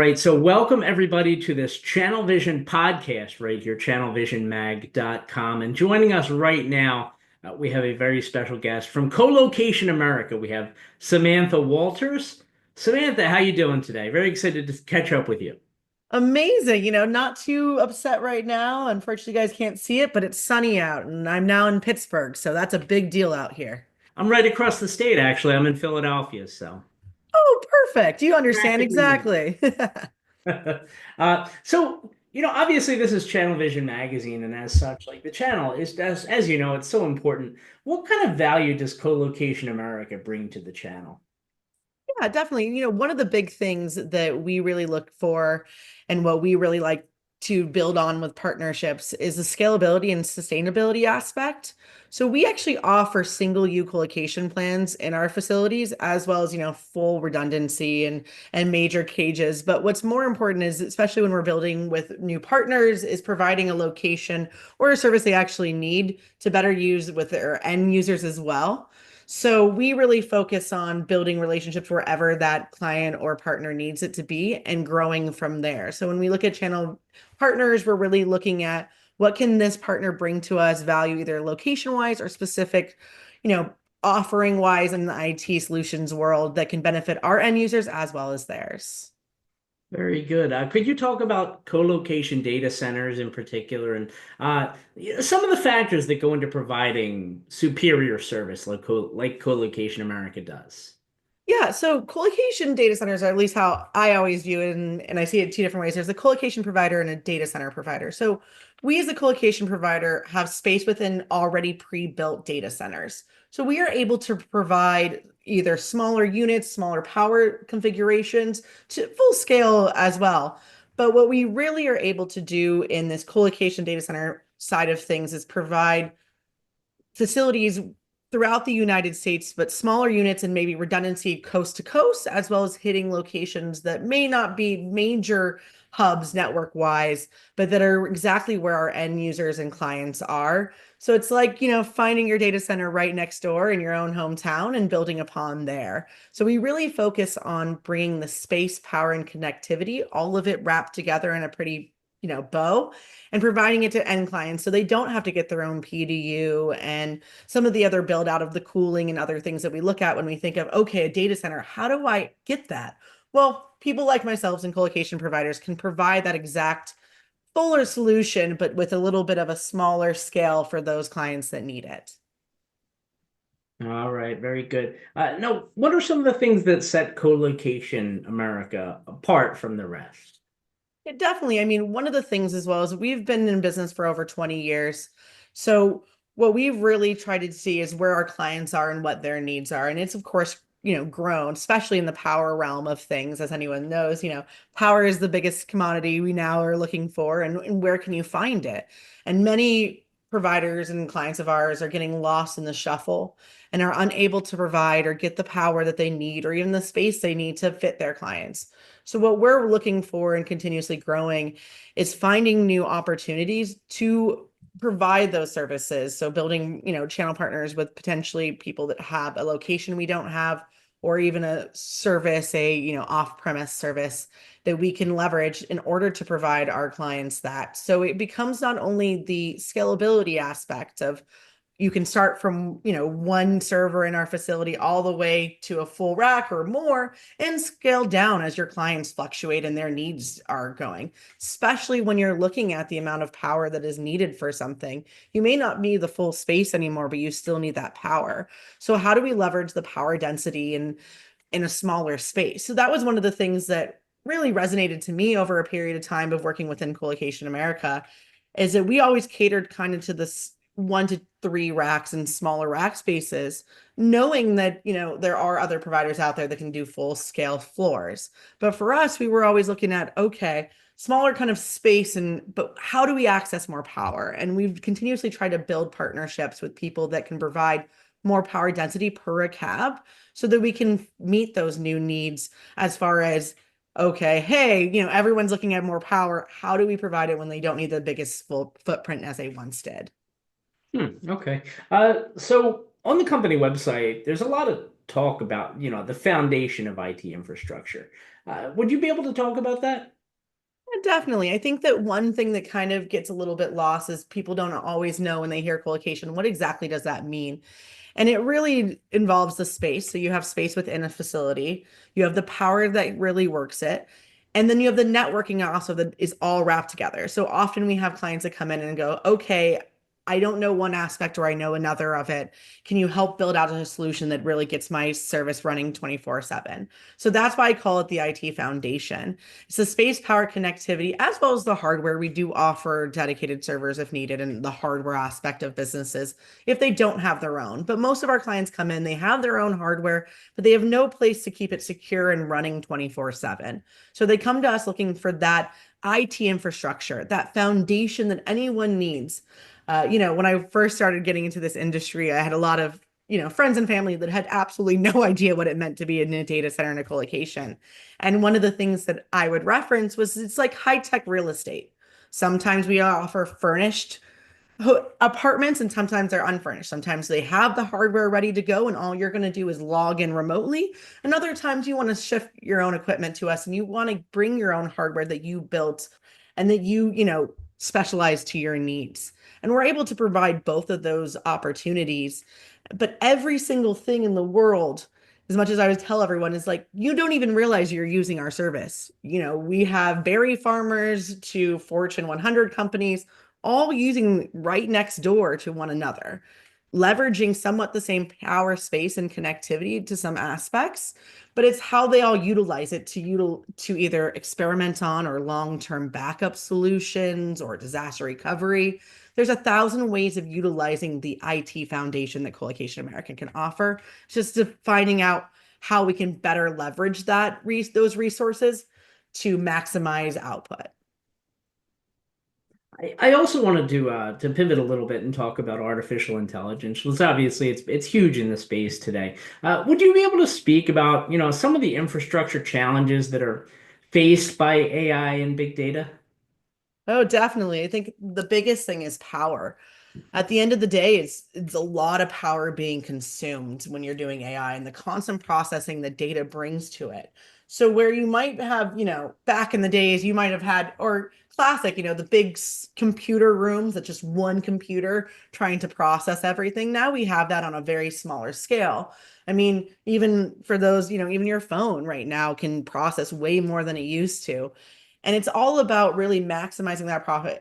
right, so welcome everybody to this ChannelVision podcast right here, channelvisionmag.com. And joining us right now, we have a very special guest from Colocation America. We have Samantha Walters. Samantha, how you doing today? Very excited to catch up with you. Amazing. Not too upset right now. Unfortunately, you guys can't see it, but it's sunny out and I'm now in Pittsburgh, so that's a big deal out here. I'm right across the state, actually. I'm in Philadelphia, so Oh, perfect. You understand practically there. exactly. Obviously this is Channel Vision magazine, and as such, like the channel is, as you know, it's so important. What kind of value does Colocation America bring to the channel? Yeah, definitely. One of the big things that we really look for and what we really like to build on with partnerships is the scalability and sustainability aspect. So we actually offer single use colocation plans in our facilities, as well as, full redundancy and major cages. But what's more important is, especially when we're building with new partners, is providing a location or a service they actually need to better use with their end users as well. So we really focus on building relationships wherever that client or partner needs it to be and growing from there. So when we look at channel partners, we're really looking at what can this partner bring to us value, either location wise or specific, offering wise in the IT solutions world that can benefit our end users as well as theirs. Very good. Could you talk about co-location data centers in particular, and some of the factors that go into providing superior service like Co-location America does? Yeah, so colocation data centers are at least how I always view it, and I see it two different ways. There's a colocation provider and a data center provider. So we as a colocation provider have space within already pre-built data centers. So we are able to provide either smaller units, smaller power configurations to full scale as well. But what we really are able to do in this colocation data center side of things is provide facilities throughout the United States, but smaller units and maybe redundancy coast to coast, as well as hitting locations that may not be major hubs network wise, but that are exactly where our end users and clients are. So it's like, finding your data center right next door in your own hometown and building upon there. So we really focus on bringing the space, power, and connectivity, all of it wrapped together in a pretty bow, and providing it to end clients so they don't have to get their own PDU and some of the other build out of the cooling and other things that we look at when we think of, okay, a data center, how do I get that? Well, people like myself and colocation providers can provide that exact fuller solution, but with a little bit of a smaller scale for those clients that need it. All right, very good. Now, what are some of the things that set Co-location America apart from the rest? Yeah, definitely. I mean, one of the things as well is we've been in business for over 20 years. So what we've really tried to see is where our clients are and what their needs are. And it's of course, grown, especially in the power realm of things, as anyone knows, power is the biggest commodity we now are looking for, and where can you find it? And many providers and clients of ours are getting lost in the shuffle and are unable to provide or get the power that they need or even the space they need to fit their clients. So what we're looking for and continuously growing is finding new opportunities to provide those services. So building, channel partners with potentially people that have a location we don't have, or even a service, a, off-premise service that we can leverage in order to provide our clients that. So it becomes not only the scalability aspect of you can start from, one server in our facility all the way to a full rack or more and scale down as your clients fluctuate and their needs are going, especially when you're looking at the amount of power that is needed for something. You may not need the full space anymore, but you still need that power. So how do we leverage the power density in a smaller space? So that was one of the things that really resonated to me over a period of time of working within Colocation America, is that we always catered kind of to this 1 to 3 racks and smaller rack spaces, knowing that, there are other providers out there that can do full scale floors. But for us, we were always looking at, okay, smaller kind of space, but how do we access more power? And we've continuously tried to build partnerships with people that can provide more power density per a cab so that we can meet those new needs as far as, okay, hey, everyone's looking at more power. How do we provide it when they don't need the biggest full footprint as they once did? Okay. So on the company website, there's a lot of talk about, the foundation of IT infrastructure. Would you be able to talk about that? Yeah, definitely. I think that one thing that kind of gets a little bit lost is people don't always know when they hear collocation, what exactly does that mean? And it really involves the space. So you have space within a facility, you have the power that really works it, and then you have the networking also that is all wrapped together. So often we have clients that come in and go, okay, I don't know one aspect or I know another of it. Can you help build out a solution that really gets my service running 24/7? So that's why I call it the IT foundation. It's the space, power, connectivity, as well as the hardware. We do offer dedicated servers if needed, and the hardware aspect of businesses if they don't have their own. But most of our clients come in, they have their own hardware, but they have no place to keep it secure and running 24/7. So they come to us looking for that IT infrastructure, that foundation that anyone needs. When I first started getting into this industry, I had a lot of friends and family that had absolutely no idea what it meant to be in a data center and a colocation. And one of the things that I would reference was it's like high-tech real estate. Sometimes we offer furnished apartments and sometimes they're unfurnished. Sometimes they have the hardware ready to go and all you're going to do is log in remotely. And other times you want to shift your own equipment to us and you want to bring your own hardware that you built and that specialize to your needs. And we're able to provide both of those opportunities. But every single thing in the world, as much as I would tell everyone, is like, you don't even realize you're using our service. We have berry farmers to Fortune 100 companies all using right next door to one another, leveraging somewhat the same power, space, and connectivity to some aspects, but it's how they all utilize it to either experiment on or long-term backup solutions or disaster recovery. There's 1,000 ways of utilizing the IT foundation that Colocation America can offer. It's just finding out how we can better leverage those resources to maximize output. I also wanted to pivot a little bit and talk about artificial intelligence. Because obviously it's huge in the space today. Would you be able to speak about some of the infrastructure challenges that are faced by AI and big data? Oh, definitely. I think the biggest thing is power. At the end of the day, it's a lot of power being consumed when you're doing AI and the constant processing that data brings to it. So where you might have, back in the days, you might have had, or classic, the big computer rooms that just one computer trying to process everything. Now we have that on a very smaller scale. I mean, even for those, even your phone right now can process way more than it used to. And it's all about really maximizing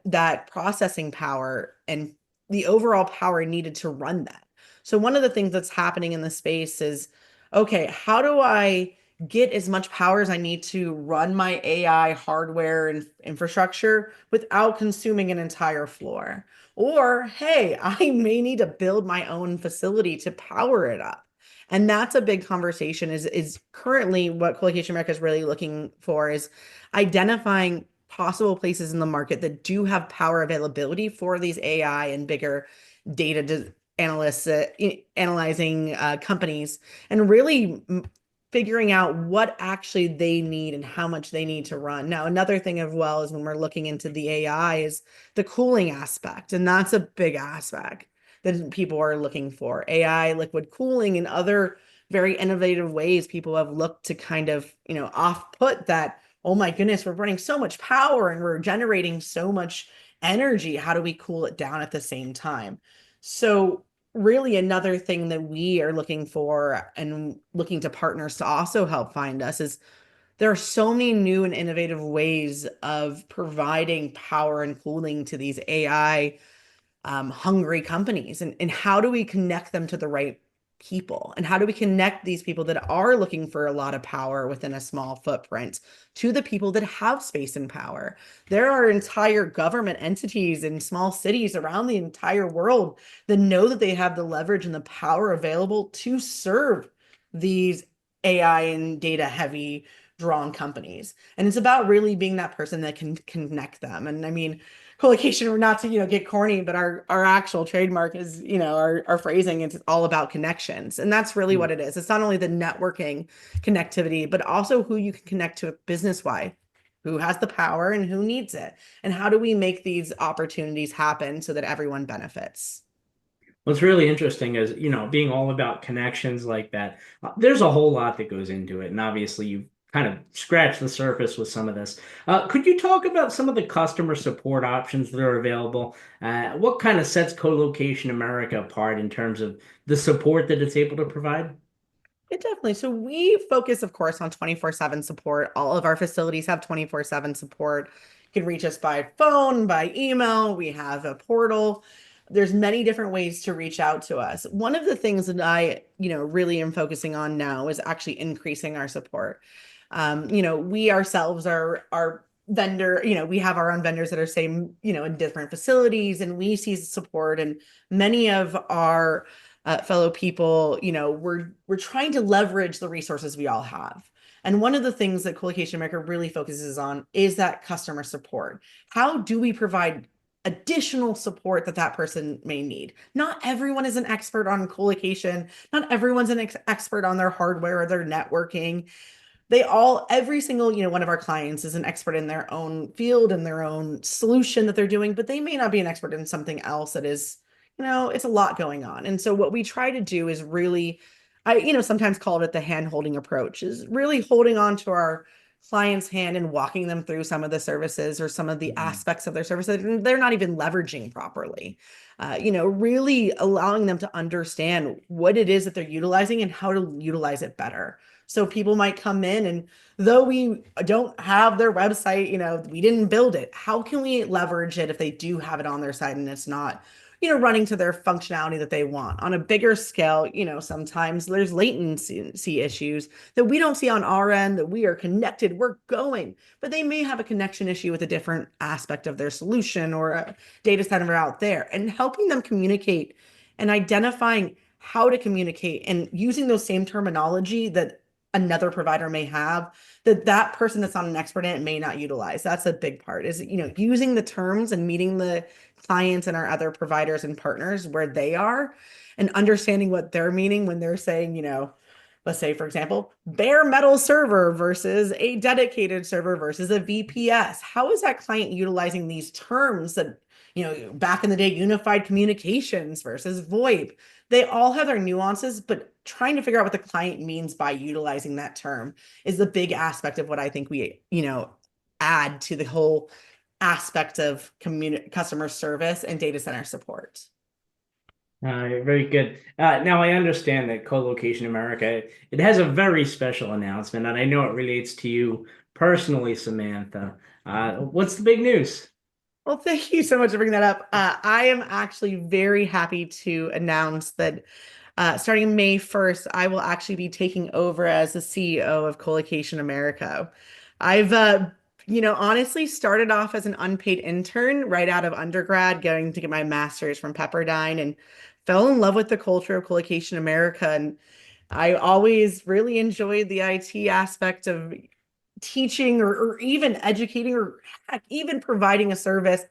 that processing power and the overall power needed to run that. So one of the things that's happening in the space is, okay, how do I get as much power as I need to run my AI hardware and infrastructure without consuming an entire floor? Or, hey, I may need to build my own facility to power it up. And that's a big conversation is currently what Colocation America is really looking for is identifying possible places in the market that do have power availability for these AI and bigger data analysts analyzing companies and really figuring out what actually they need and how much they need to run. Now, another thing as well is when we're looking into the AI is the cooling aspect, and that's a big aspect that people are looking for. AI, liquid cooling, and other very innovative ways people have looked to kind of, off put that, oh my goodness, we're running so much power and we're generating so much energy. How do we cool it down at the same time? So really another thing that we are looking for and looking to partners to also help find us is there are so many new and innovative ways of providing power and cooling to these AI hungry companies, and how do we connect them to the right people, and how do we connect these people that are looking for a lot of power within a small footprint to the people that have space and power. There are entire government entities in small cities around the entire world that know that they have the leverage and the power available to serve these AI and data heavy drawn companies. And it's about really being that person that can connect them. And I mean, collocation, or not to get corny, but our actual trademark is our phrasing, it's all about connections, and that's really what it is. It's not only the networking connectivity but also who you can connect to business wise, who has the power and who needs it, and how do we make these opportunities happen so that everyone benefits. What's really interesting is, being all about connections like that, there's a whole lot that goes into it. And obviously, you've kind of scratched the surface with some of this. Could you talk about some of the customer support options that are available? What kind of sets Colocation America apart in terms of the support that it's able to provide? It definitely. So we focus, of course, on 24/7 support. All of our facilities have 24/7 support. You can reach us by phone, by email. We have a portal. There's many different ways to reach out to us. One of the things that I, really am focusing on now is actually increasing our support. We ourselves are vendor, we have our own vendors that are same, in different facilities, and we see support, and many of our fellow people, we're trying to leverage the resources we all have. And one of the things that Colocation America really focuses on is that customer support. How do we provide additional support that that person may need? Not everyone is an expert on colocation. Not everyone's an expert on their hardware or their networking. Every single, one of our clients is an expert in their own field and their own solution that they're doing, but they may not be an expert in something else that is, it's a lot going on. And so what we try to do is really, sometimes call it the hand holding approach, is really holding on to our client's hand and walking them through some of the services or some of the Mhm. aspects of their service that they're not even leveraging properly. Really allowing them to understand what it is that they're utilizing and how to utilize it better. So people might come in, and though we don't have their website, we didn't build it. How can we leverage it if they do have it on their site and it's not, running to their functionality that they want? On a bigger scale, sometimes there's latency issues that we don't see on our end, that we are connected, we're going, but they may have a connection issue with a different aspect of their solution or a data center out there, and helping them communicate and identifying how to communicate and using those same terminology that another provider may have, that person that's not an expert in it may not utilize. That's a big part, is, using the terms and meeting the clients and our other providers and partners where they are, and understanding what they're meaning when they're saying, let's say, for example, bare metal server versus a dedicated server versus a VPS. How is that client utilizing these terms that, back in the day, unified communications versus VoIP? They all have their nuances, but trying to figure out what the client means by utilizing that term is the big aspect of what I think we, add to the whole aspect of customer service and data center support. Very good. Now I understand that Colocation America, it has a very special announcement, and I know it relates to you personally, Samantha. What's the big news? Well, thank you so much for bringing that up. I am actually very happy to announce that starting May 1st, I will actually be taking over as the CEO of Colocation America. I've, honestly started off as an unpaid intern right out of undergrad, going to get my master's from Pepperdine, and fell in love with the culture of Colocation America. And I always really enjoyed the IT aspect of teaching, or even educating, or heck, even providing a service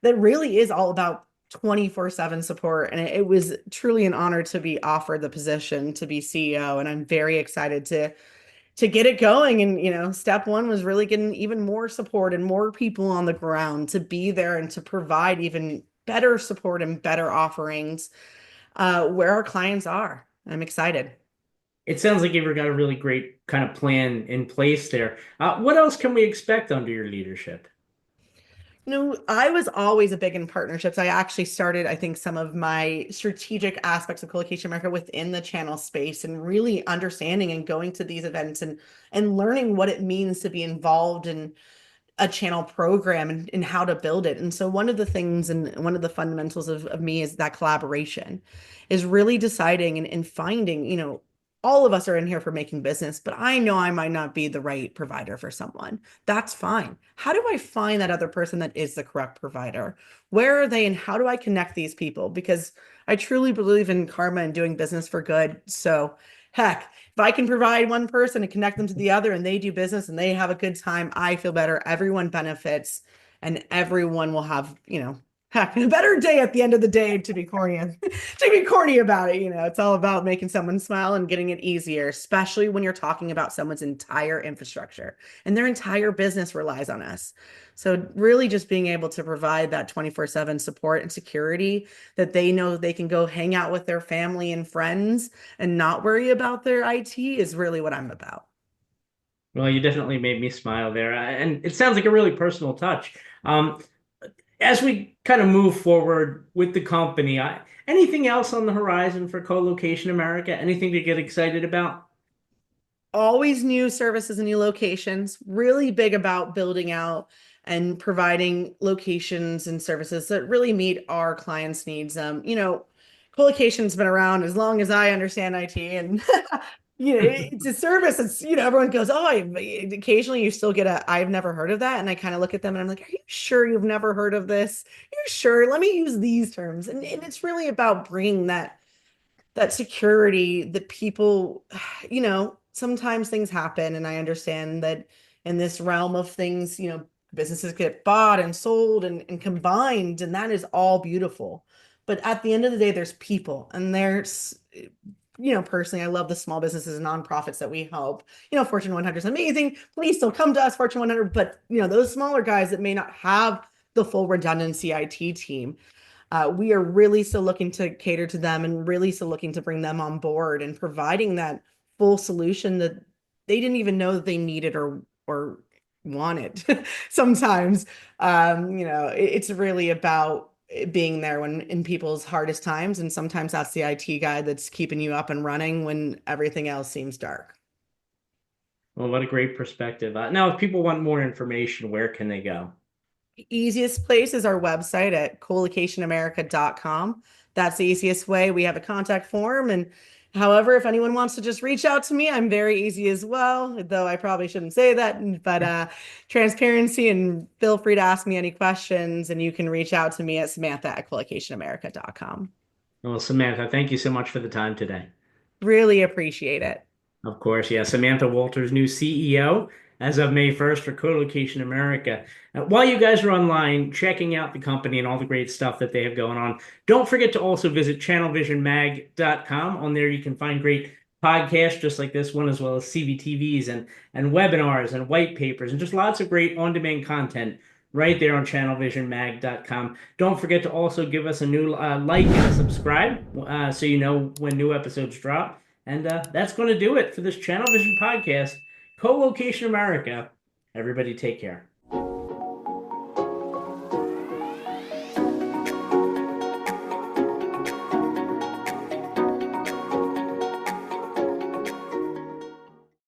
that really is all about 24/7 support. And it was truly an honor to be offered the position to be CEO. And I'm very excited to get it going. And, step one was really getting even more support and more people on the ground to be there and to provide even better support and better offerings where our clients are. I'm excited. It sounds like you've got a really great kind of plan in place there. What else can we expect under your leadership? I was always a big in partnerships. I actually started, I think, some of my strategic aspects of Colocation America within the channel space, and really understanding and going to these events and learning what it means to be involved in a channel program, and how to build it. And so one of the things, and one of the fundamentals of me, is that collaboration, is really deciding and finding, all of us are in here for making business, but I know I might not be the right provider for someone. That's fine. How do I find that other person that is the correct provider? Where are they, and how do I connect these people? Because I truly believe in karma and doing business for good. So heck, if I can provide one person and connect them to the other, and they do business and they have a good time, I feel better. Everyone benefits, and everyone will have, heck, a better day at the end of the day to be corny, to be corny about it. It's all about making someone smile and getting it easier, especially when you're talking about someone's entire infrastructure and their entire business relies on us. So really just being able to provide that 24/7 support and security that they know they can go hang out with their family and friends and not worry about their IT is really what I'm about. Well, you definitely made me smile there, and it sounds like a really personal touch. As we kind of move forward with the company, anything else on the horizon for Colocation America? Anything to get excited about? Always new services and new locations, really big about building out and providing locations and services that really meet our clients' needs. Colocation's been around as long as I understand IT, and it's a service. It's everyone goes, oh, occasionally you still get a I've never heard of that, and I kind of look at them and I'm like, are you sure you've never heard of this? Are you sure? Let me use these terms, and it's really about bringing that security that people, sometimes things happen. And I understand that in this realm of things, businesses get bought and sold and combined, and that is all beautiful. But at the end of the day, there's people and there's, personally, I love the small businesses and nonprofits that we help. Fortune 100 is amazing. Please still come to us, Fortune 100. But, those smaller guys that may not have the full redundancy IT team, we are really still looking to cater to them and really still looking to bring them on board and providing that full solution that they didn't even know that they needed or wanted. Sometimes, it's really about being there when in people's hardest times, and sometimes that's the IT guy that's keeping you up and running when everything else seems dark. Well, what a great perspective. Now, if people want more information, where can they go? Easiest place is our website at collocationamerica.com. That's the easiest way. We have a contact form. And however, if anyone wants to just reach out to me, I'm very easy as well, though I probably shouldn't say that. But transparency, and feel free to ask me any questions. And you can reach out to me at Samantha@collocationamerica.com. Well, Samantha, thank you so much for the time today. Really appreciate it. Of course, yeah. Samantha Walters, new CEO as of May 1st for Colocation America. While you guys are online checking out the company and all the great stuff that they have going on, don't forget to also visit channelvisionmag.com. On there, you can find great podcasts just like this one, as well as CVTVs and webinars and white papers and just lots of great on-demand content right there on channelvisionmag.com. Don't forget to also give us a new like and a subscribe so you know when new episodes drop. And that's going to do it for this Channel Vision podcast, Co-Location America. Everybody take care.